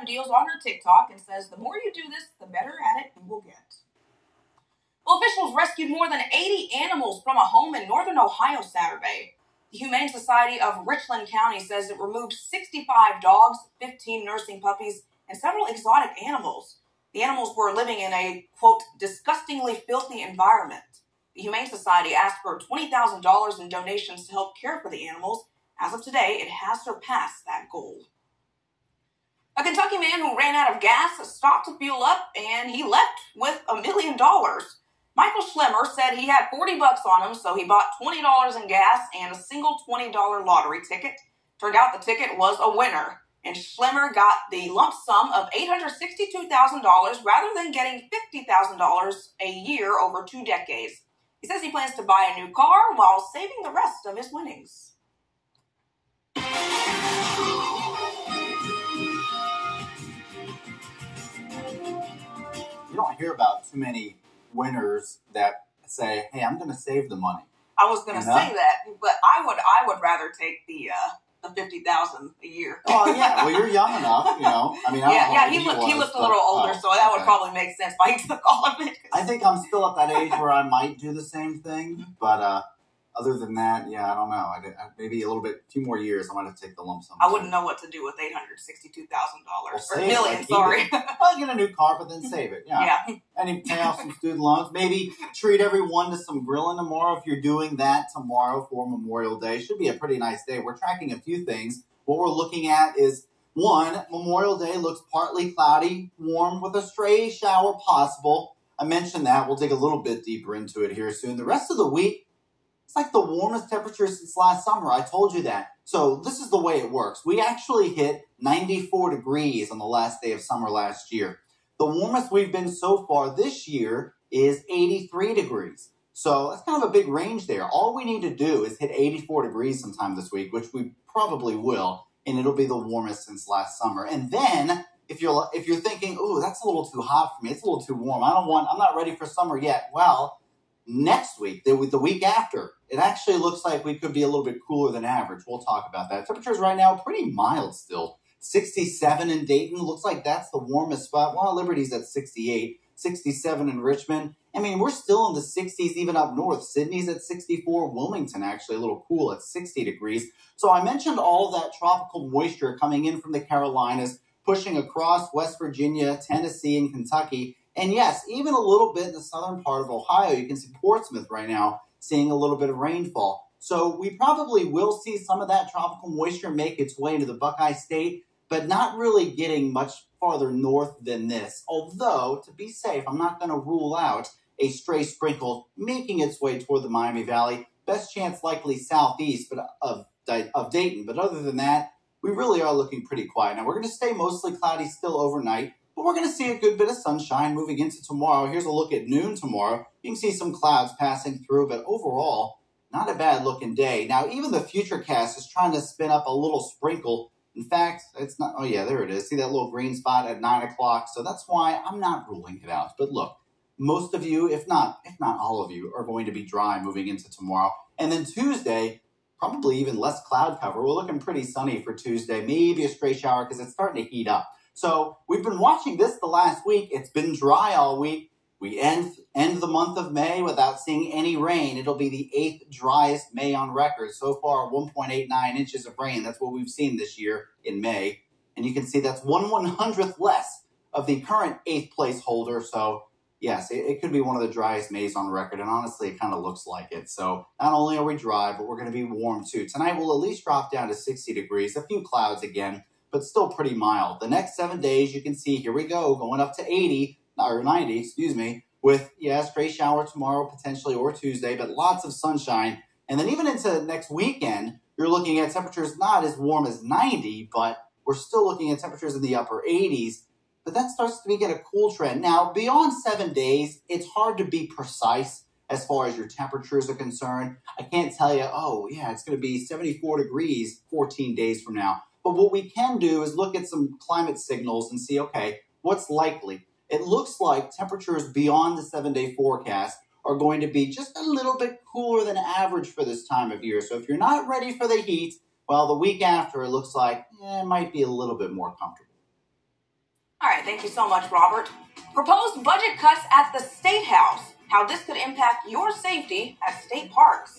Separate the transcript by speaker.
Speaker 1: deals on her TikTok and says the more you do this, the better at it you will get. Well, officials rescued more than 80 animals from a home in northern Ohio Saturday. The Humane Society of Richland County says it removed 65 dogs, 15 nursing puppies, and several exotic animals. The animals were living in a, quote, disgustingly filthy environment. The Humane Society asked for $20,000 in donations to help care for the animals. As of today, it has surpassed that goal. A Kentucky man who ran out of gas stopped to fuel up, and he left with $1 million. Michael Schlemmer said he had $40 on him, so he bought $20 in gas and a single $20 lottery ticket. Turned out the ticket was a winner, and Schlemmer got the lump sum of $862,000 rather than getting $50,000 a year over 2 decades. He says he plans to buy a new car while saving the rest of his winnings.
Speaker 2: You don't hear about too many winners that say, "Hey, I'm going to save the money."
Speaker 1: I was going to say that, but I would rather take the $50,000 a year.
Speaker 2: Oh yeah, well you're young enough, you know. I mean,
Speaker 1: he looked a little older, so that would probably make sense why he took all of it.
Speaker 2: I think I'm still at that age where I might do the same thing, but other than that, yeah, I don't know. Maybe a few more years, I might have to take the lump sum.
Speaker 1: I wouldn't know what to do with $862,000 or $1 million. Sorry,
Speaker 2: I'll get a new car, but then save it. Yeah, and pay off some student loans. Maybe treat everyone to some grilling tomorrow if you're doing that tomorrow for Memorial Day. Should be a pretty nice day. We're tracking a few things. What we're looking at is, one, Memorial Day looks partly cloudy, warm with a stray shower possible. I mentioned that. We'll dig a little bit deeper into it here soon. The rest of the week, it's like the warmest temperature since last summer. I told you that. So this is the way it works. We actually hit 94 degrees on the last day of summer last year. The warmest we've been so far this year is 83 degrees. So that's kind of a big range there. All we need to do is hit 84 degrees sometime this week, which we probably will, and it'll be the warmest since last summer. And then if you're thinking, "Ooh, that's a little too hot for me. It's a little too warm. I'm not ready for summer yet." Well, next week, the week after, it actually looks like we could be a little bit cooler than average. We'll talk about that. Temperatures right now pretty mild still. 67 in Dayton. Looks like that's the warmest spot. Well, Liberty's at 68. 67 in Richmond. I mean, we're still in the 60s even up north. Sydney's at 64. Wilmington actually a little cool at 60 degrees. So I mentioned all that tropical moisture coming in from the Carolinas, pushing across West Virginia, Tennessee, and Kentucky. And yes, even a little bit in the southern part of Ohio. You can see Portsmouth right now seeing a little bit of rainfall. So we probably will see some of that tropical moisture make its way into the Buckeye State, but not really getting much farther north than this. Although, to be safe, I'm not going to rule out a stray sprinkle making its way toward the Miami Valley. Best chance likely southeast of Dayton. But other than that, we really are looking pretty quiet. Now, we're going to stay mostly cloudy still overnight, but we're going to see a good bit of sunshine moving into tomorrow. Here's a look at noon tomorrow. You can see some clouds passing through, but overall, not a bad looking day. Now, even the Futurecast is trying to spin up a little sprinkle. In fact, it's not, oh yeah, there it is. See that little green spot at 9 o'clock? So that's why I'm not ruling it out. But look, most of you, if not all of you, are going to be dry moving into tomorrow. And then Tuesday, probably even less cloud cover. We're looking pretty sunny for Tuesday. Maybe a stray shower because it's starting to heat up. So we've been watching this the last week. It's been dry all week. We end the month of May without seeing any rain. It'll be the 8th driest May on record. So far, 1.89 inches of rain. That's what we've seen this year in May. And you can see that's 1/100th less of the current 8th place holder. So yes, it could be one of the driest Mays on record. And honestly, it kind of looks like it. So not only are we dry, but we're going to be warm too. Tonight we'll at least drop down to 60 degrees. A few clouds again, but still pretty mild. The next 7 days, you can see, here we go, going up to 80, or 90, excuse me, with, yeah, stray shower tomorrow potentially or Tuesday, but lots of sunshine. And then even into next weekend, you're looking at temperatures not as warm as 90, but we're still looking at temperatures in the upper 80s. But that starts to get a cool trend. Now, beyond 7 days, it's hard to be precise as far as your temperatures are concerned. I can't tell you, oh, yeah, it's going to be 74 degrees 14 days from now. But what we can do is look at some climate signals and see, okay, what's likely? It looks like temperatures beyond the 7-day forecast are going to be just a little bit cooler than average for this time of year. So if you're not ready for the heat, well, the week after, it looks like it might be a little bit more comfortable.
Speaker 1: Thank you so much, Robert. Proposed budget cuts at the State House. How this could impact your safety at state parks.